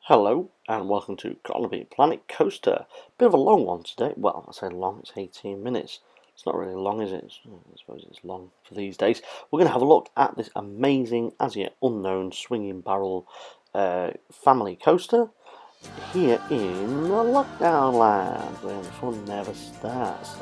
Hello and welcome to Cottlandby Planet Coaster. Bit of a long one today. Well, I say long, it's 18 minutes. It's not really long, is it? I suppose it's long for these days. We're going to have a look at this amazing, as yet unknown, swinging barrel family coaster here in the lockdown land, where the fun never starts.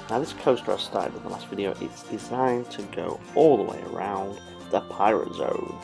Now, this coaster I started in the last video, it's designed to go all the way around the pirate zone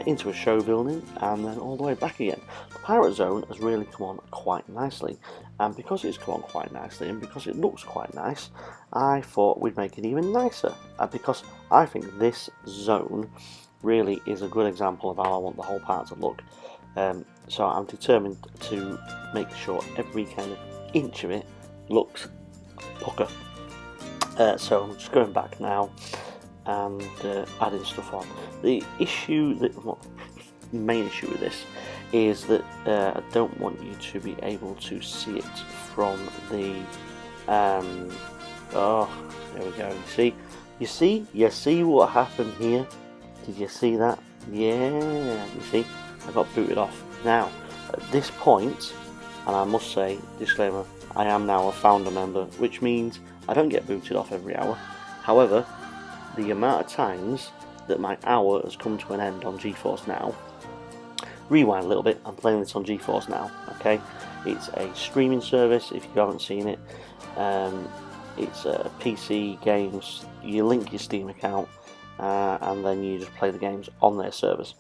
into a show building and then all the way back again. The pirate zone has really come on quite nicely, and because it's come on quite nicely and because it looks quite nice, I thought we'd make it even nicer, because I think this zone really is a good example of how I want the whole park to look. So I'm determined to make sure every kind of inch of it looks pucker. So I'm just going back now and adding stuff on. The main issue with this is that I don't want you to be able to see it from the oh, there we go. You see what happened here? Did you see that? Yeah, you see, I got booted off. Now at this point, and I must say, disclaimer, I am now a founder member, which means I don't get booted off every hour. However, the amount of times that my hour has come to an end on GeForce Now, rewind a little bit, I'm playing this on GeForce Now, okay? It's a streaming service, if you haven't seen it. It's a PC games, you link your Steam account, and then you just play the games on their servers.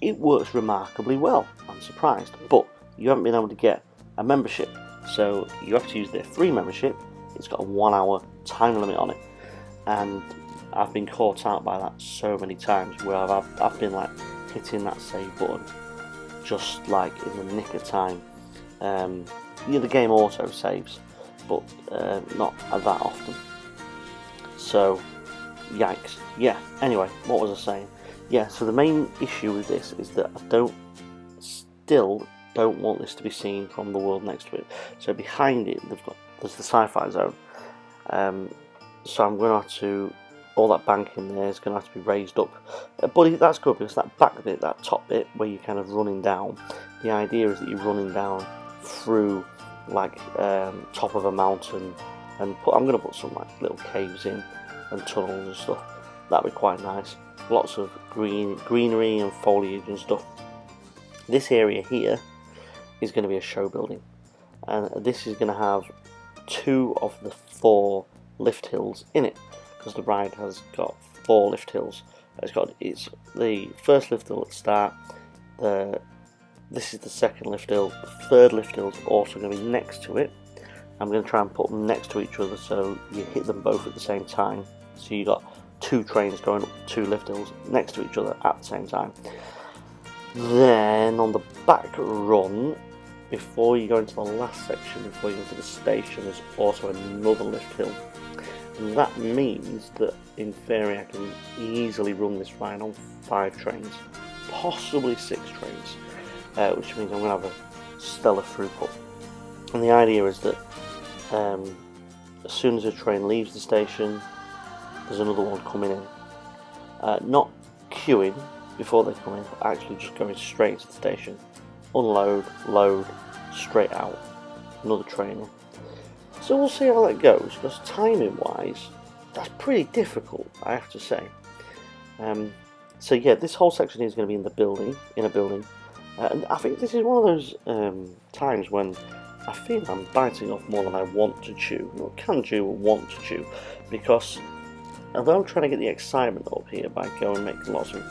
It works remarkably well, I'm surprised, but you haven't been able to get a membership, so you have to use their free membership. It's got a 1 hour time limit on it, and I've been caught out by that so many times where I've been like hitting that save button just like in the nick of time. The game auto saves, but not that often. So, yikes. Yeah, anyway, what was I saying? Yeah, so the main issue with this is that I still don't want this to be seen from the world next to it. So behind it, there's the sci-fi zone. So I'm going to have to, all that bank in there is going to have to be raised up. But that's good, because that back bit, that top bit where you're kind of running down, the idea is that you're running down through like top of a mountain, and I'm going to put some like little caves in and tunnels and stuff. That'd be quite nice. Lots of greenery and foliage and stuff. This area here is going to be a show building, and this is going to have 2 of the 4 lift hills in it, because the ride has got 4 lift hills. It's the first lift hill at the start. This is the second lift hill. The third lift hill is also going to be next to it. I'm going to try and put them next to each other so you hit them both at the same time. So you got 2 trains going up 2 lift hills next to each other at the same time. Then on the back run, before you go into the last section, before you go into the station, there's also another lift hill. And that means that in theory I can easily run this ride on 5 trains, possibly 6 trains, which means I'm going to have a stellar throughput. And the idea is that as soon as a train leaves the station, there's another one coming in. Not queuing before they come in, but actually just going straight to the station. Unload, load, straight out, another train in. So we'll see how that goes, because timing wise, that's pretty difficult, I have to say. So yeah, this whole section is going to be in a building, and I think this is one of those times when I feel I'm biting off more than I want to chew, or can chew or want to chew, because although I'm trying to get the excitement up here by going and making lots of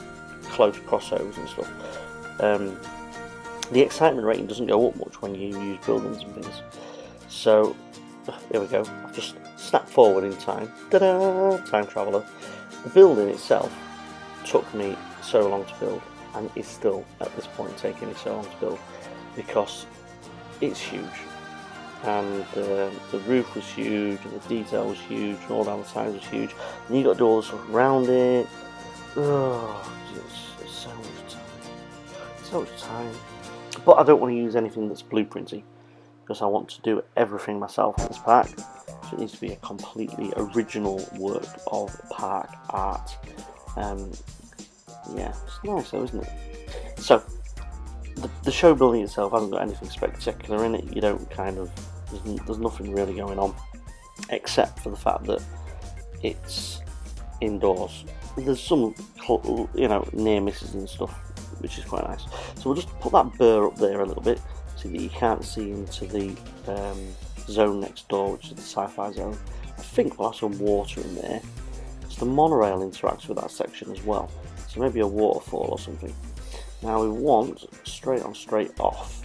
close crossovers and stuff, the excitement rating doesn't go up much when you use buildings and things. So there we go, I've just snapped forward in time. Ta-da! Time traveller. The building itself took me so long to build, and is still at this point taking me so long to build, because it's huge, and the roof was huge, and the detail was huge, and all down the sides was huge, and you got to do all the stuff around it. Oh, it's so much time. But I don't want to use anything that's blueprinty, because I want to do everything myself in this park. So it needs to be a completely original work of park art. Yeah, it's nice though, isn't it? So the show building itself hasn't got anything spectacular in it. You don't there's nothing really going on, except for the fact that it's indoors. There's some, near misses and stuff, which is quite nice. So we'll just put that burr up there a little bit so that you can't see into the zone next door, which is the sci-fi zone. I think we'll have some water in there, because the monorail interacts with that section as well. So maybe a waterfall or something. Now we want straight on, straight off.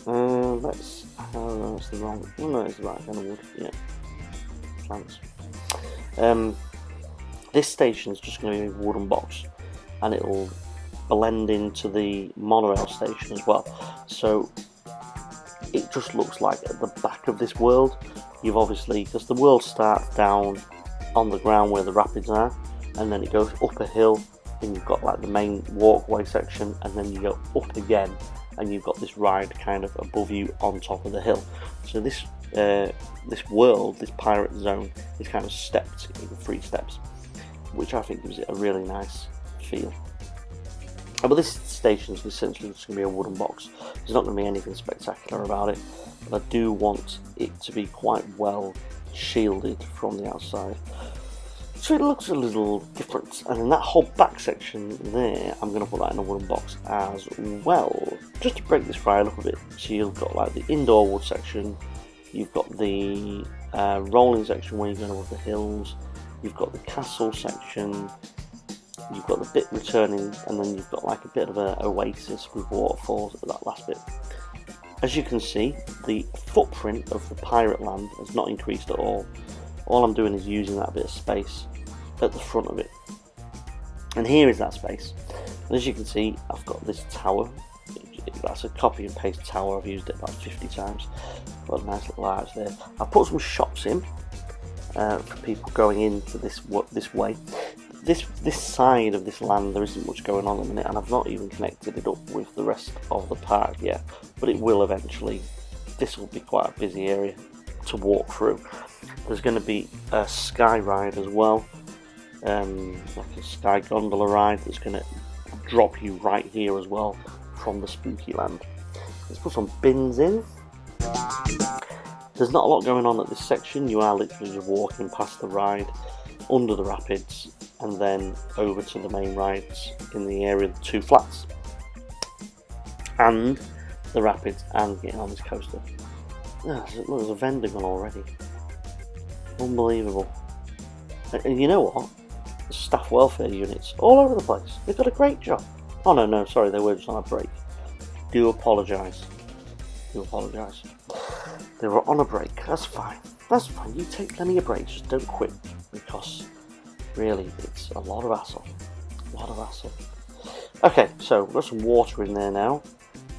That's the wrong. Oh no, it's the right kind of wood. Yeah, plants. This station is just going to be a wooden box, and it'll blend into the monorail station as well. So it just looks like at the back of this world. You've obviously, because the world starts down on the ground where the rapids are, and then it goes up a hill, and you've got like the main walkway section, and then you go up again, and you've got this ride kind of above you on top of the hill. So this world, this pirate zone, is kind of stepped in 3 steps, which I think gives it a really nice feel. But this station is essentially just going to be a wooden box. There's not going to be anything spectacular about it, but I do want it to be quite well shielded from the outside. So it looks a little different. And then that whole back section there, I'm going to put that in a wooden box as well, just to break this ride up a bit. So you've got like the indoor wood section, you've got the rolling section where you're going over the hills, you've got the castle section, you've got the bit returning, and then you've got like a bit of an oasis with waterfalls at that last bit. As you can see, the footprint of the pirate land has not increased at all. All I'm doing is using that bit of space at the front of it. And here is that space. And as you can see, I've got this tower. That's a copy and paste tower. I've used it about 50 times. Got a nice little arch there. I put some shops in for people going into this way. This side of this land, there isn't much going on at the minute, and I've not even connected it up with the rest of the park yet, but it will eventually. This will be quite a busy area to walk through. There's going to be a sky ride as well, like a sky gondola ride that's going to drop you right here as well from the spooky land. Let's put some bins in. There's not a lot going on at this section. You are literally just walking past the ride, under the rapids, and then over to the main rides in the area of the 2 flats, and the rapids, and getting on this coaster. Look, there's a vendor gone already. Unbelievable. And you know what? The staff welfare units all over the place. They've got a great job. Oh no, sorry, they were just on a break. Do apologise. They were on a break. That's fine. You take plenty of breaks. Just don't quit, because really, it's a lot of hassle. Okay, so we've got some water in there now.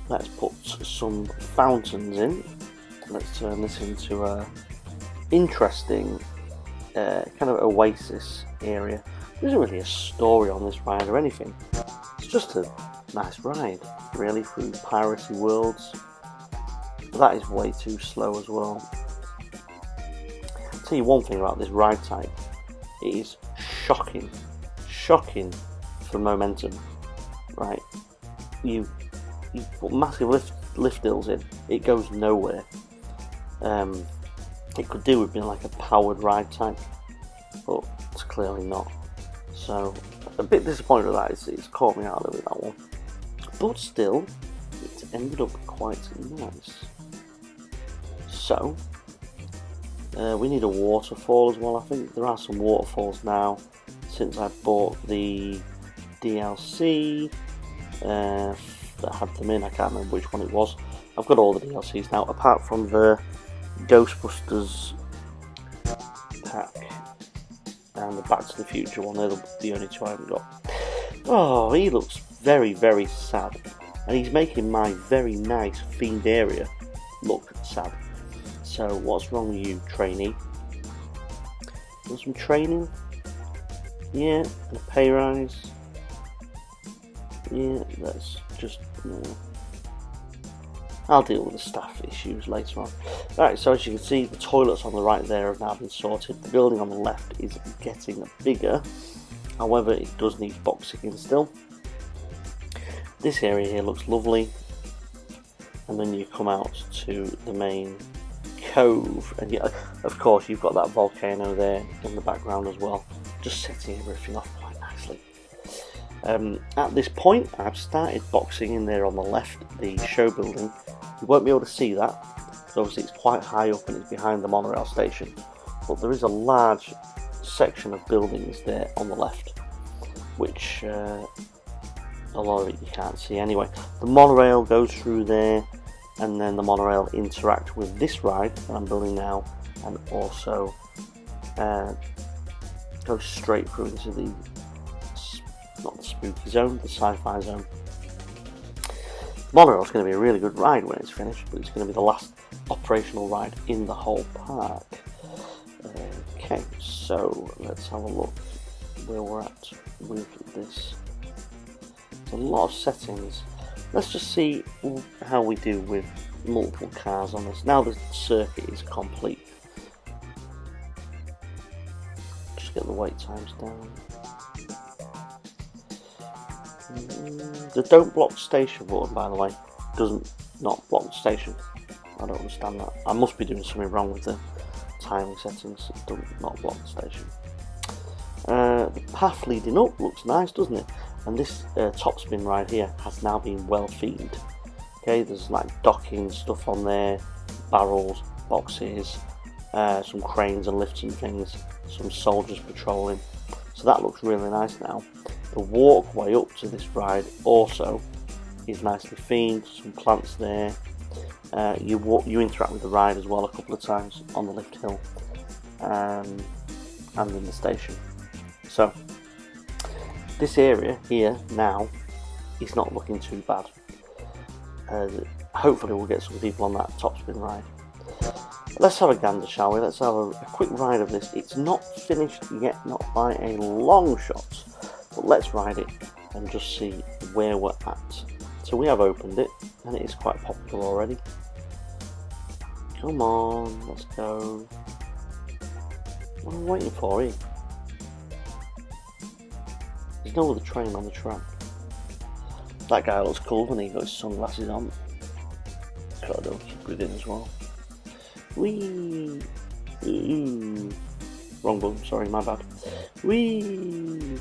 Let's put some fountains in. Let's turn this into a interesting kind of oasis area. There isn't really a story on this ride or anything. It's just a nice ride, really, through piracy worlds. But that is way too slow as well. I'll tell you one thing about this ride type. It is shocking for momentum. Right, you put massive lift hills in, it goes nowhere. It could do with being like a powered ride type, but it's clearly not. So a bit disappointed with that. It's caught me out a little bit, that one, but still it's ended up quite nice. So we need a waterfall as well. I think there are some waterfalls now since I bought the DLC that had them in. I can't remember which one it was. I've got all the DLCs now, apart from the Ghostbusters pack and the Back to the Future one. They're the only 2 I haven't got. Oh, he looks very, very sad, and he's making my very nice themed area look sad. So what's wrong with you, trainee? Want some training? Yeah, and a pay rise. Yeah, that's just... I'll deal with the staff issues later on. Right, so as you can see, the toilets on the right there have now been sorted. The building on the left is getting bigger. However, it does need boxing in still. This area here looks lovely. and then you come out to the main cove, and yeah, of course you've got that volcano there in the background as well, just setting everything off quite nicely. At this point I've started boxing in there on the left, the show building. You won't be able to see that because obviously it's quite high up and it's behind the monorail station, but there is a large section of buildings there on the left, which a lot of it you can't see anyway. The monorail goes through there, and then the monorail interact with this ride that I'm building now, and also goes straight through into the, not the spooky zone, the sci-fi zone. The monorail is going to be a really good ride when it's finished, but it's going to be the last operational ride in the whole park. Okay, so let's have a look where we're at with this. There's a lot of settings. Let's just see how we do with multiple cars on this. Now the circuit is complete. Just get the wait times down. The don't block station button, by the way, doesn't not block the station. I don't understand that. I must be doing something wrong with the timing settings. It does not block the station. The path leading up looks nice, doesn't it? And this top spin ride here has now been well themed. Okay, there's like docking stuff on there, barrels, boxes, some cranes and lifts and things, some soldiers patrolling. So that looks really nice now. The walkway up to this ride also is nicely themed, some plants there. You interact with the ride as well a couple of times on the lift hill and in the station. So this area here now is not looking too bad. Hopefully we'll get some people on that top spin ride. Let's have a gander, shall we? Let's have a quick ride of this. It's not finished yet, not by a long shot, but let's ride it and just see where we're at. So we have opened it and it is quite popular already. Come on, let's go. What am I waiting for here? There's no other train on the track. That guy looks cool when he got his sunglasses on. Got a little keep with him as well. Whee! Ooh. Wrong button, sorry, my bad. Whee!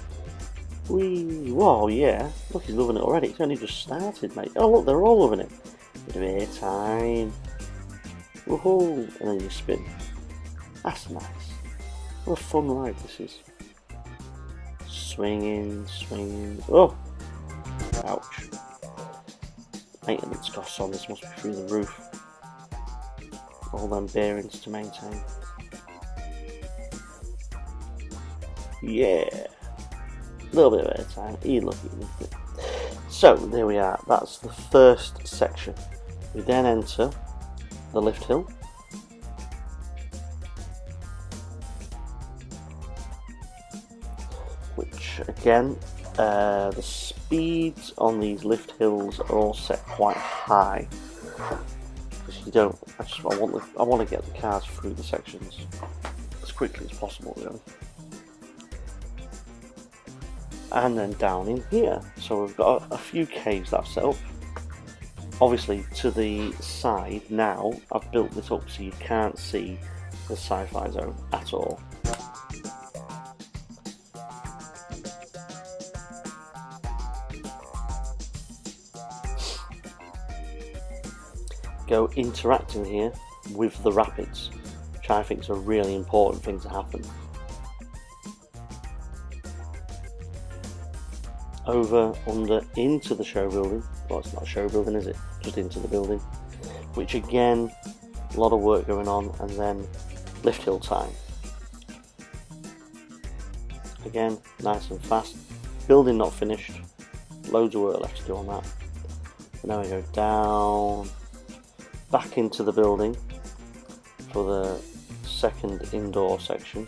Whee! Whoa, yeah. Look, he's loving it already. It's only just started, mate. Oh, look, they're all loving it. Bit of air time. Woohoo! And then you spin. That's nice. What a fun ride this is. Swinging, swinging. Oh! Ouch. Maintenance costs on this must be through the roof. All them bearings to maintain. Yeah! A little bit of airtime. You look it. So, there we are. That's the first section. We then enter the lift hill. Which, again, the speeds on these lift hills are all set quite high. Because you don't, I want to get the cars through the sections as quickly as possible, really. And then down in here, so we've got a few caves that I've set up. Obviously to the side now, I've built this up so you can't see the sci-fi zone at all. Go interacting here with the rapids, which I think is a really important thing to happen. Over, under, into the show building. Well, it's not a show building, is it? Just into the building. Which again, a lot of work going on, and then lift hill time. Again, nice and fast. Building not finished. Loads of work left to do on that. And now we go down, back into the building for the second indoor section.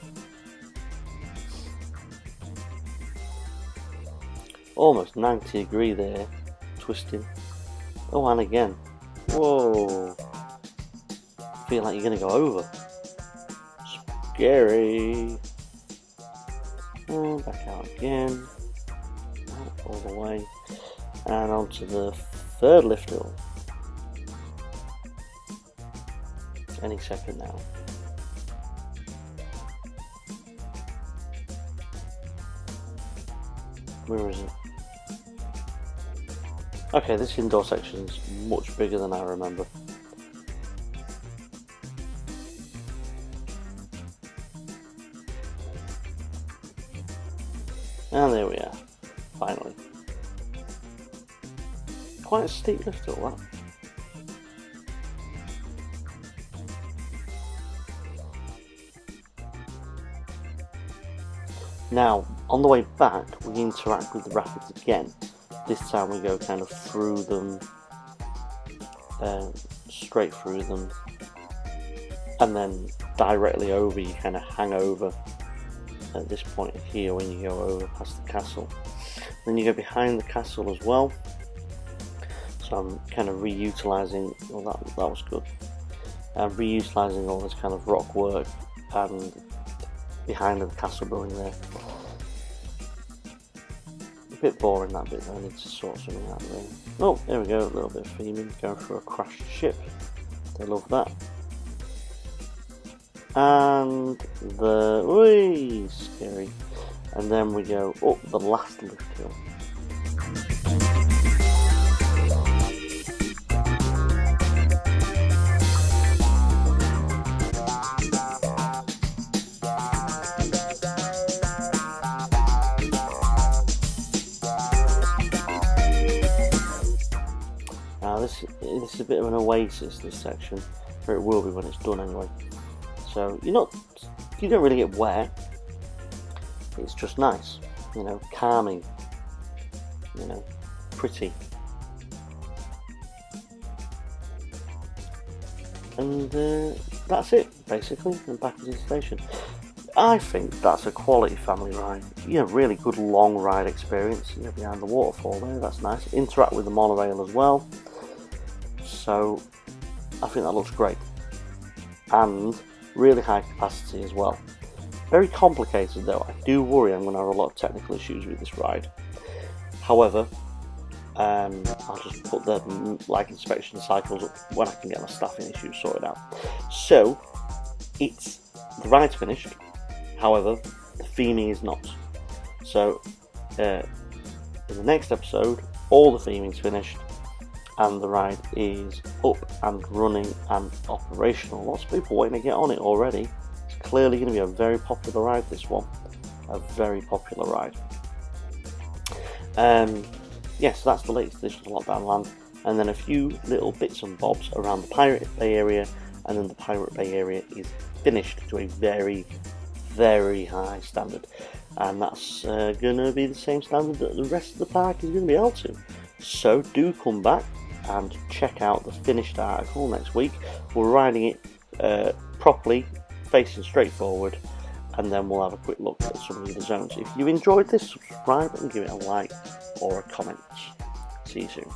Almost 90 degree there, twisting. Oh, and again. Whoa. Feel like you're going to go over. Scary. And back out again. Out all the way. And onto the third lift hill. any second now. Where is it? Okay, this indoor section is much bigger than I remember. And there we are, finally. Quite a steep lift, all that. Now, on the way back, we interact with the rapids again. This time we go kind of through them, straight through them, and then directly over. You kind of hang over at this point here when you go over past the castle. Then you go behind the castle as well. So I'm kind of reutilising, well that was good. Reutilising all this kind of rock work and behind the castle building there. A bit boring that bit though, I need to sort something out there. Oh, there we go, a little bit of theming, going through a crashed ship. They love that. And the, whee, scary. And then we go up the last lift hill. Now this is a bit of an oasis, this section, or it will be when it's done anyway. So you don't really get wet. It's just nice, you know, calming, you know, pretty. And that's it, basically, and back to the station. I think that's a quality family ride. You know, really good long ride experience. You know, behind the waterfall there, that's nice. Interact with the monorail as well. So I think that looks great. And really high capacity as well. Very complicated though. I do worry I'm going to have a lot of technical issues with this ride. However, I'll just put the inspection cycles up when I can get my staffing issues sorted out. So the ride's finished. However, the theming is not. So in the next episode, all the theming's finished and the ride is up and running and operational. Lots of people waiting to get on it already. It's clearly going to be a very popular ride, this one. A very popular ride. Yes, so that's the latest edition of Lockdown Land. And then a few little bits and bobs around the Pirate Bay area. And then the Pirate Bay area is finished to a very, very high standard. And that's going to be the same standard that the rest of the park is going to be held to. So do come back and check out the finished article next week. We're riding it properly, facing straight forward, and then we'll have a quick look at some of the zones. If you enjoyed this, subscribe and give it a like or a comment. See you soon.